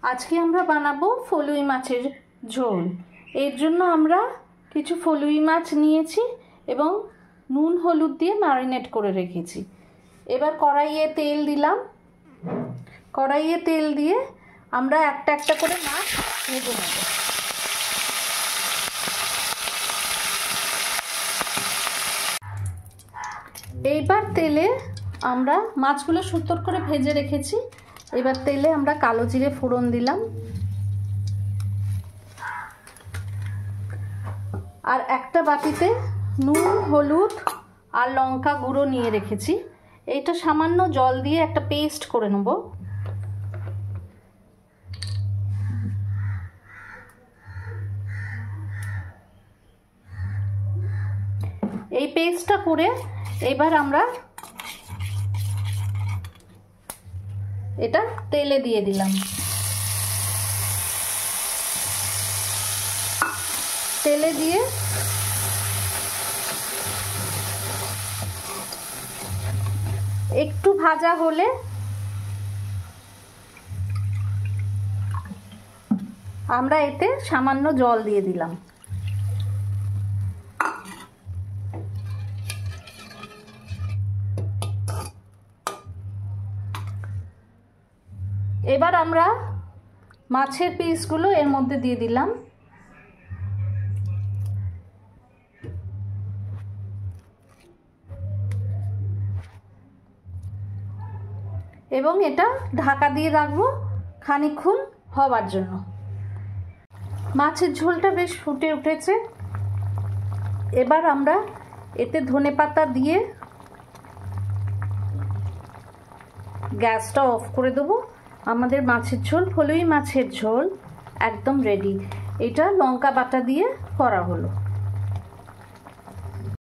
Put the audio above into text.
আজকে আমরা বানাবো ফলুই মাছের ঝোল। এর জন্য আমরা কিছু ফলুই মাছ নিয়েছি এবং নুন হলুদ দিয়ে ম্যারিনেট করে রেখেছি। এবার কড়াইয়ে তেল দিলাম। কড়াইয়ে তেল দিয়ে আমরা একটা একটা করে মাছ ভেজে নেব। এইবার তেলে আমরা মাছগুলো সুন্দর করে ভেজে রেখেছি। এবার তেলে আমরা কালো জিরে ফোড়ন দিলাম আর একটা বাটিতে নুন হলুদ আর লঙ্কা গুঁড়ো নিয়ে রেখেছি। এইটা সামান্য জল দিয়ে একটা পেস্ট করে নেব। এই পেস্টটা করে এবার আমরা এটা তেলে দিয়ে দিলাম। তেলে দিয়ে একটু ভাজা হলে আমরা এতে সামান্য জল দিয়ে দিলাম। এবার আমরা মাছের পিসগুলো এর মধ্যে দিয়ে দিলাম এবং এটা ঢাকা দিয়ে রাখবো খানিকক্ষণ হওয়ার জন্য। মাছের ঝোলটা বেশ ফুটে উঠেছে। এবার আমরা এতে ধনেপাতা দিয়ে গ্যাসটা অফ করে দেবো। আমাদের মাছের ঝোল, ফলুই মাছের ঝোল একদম রেডি। এটা লঙ্কা বাটা দিয়ে করা হলো।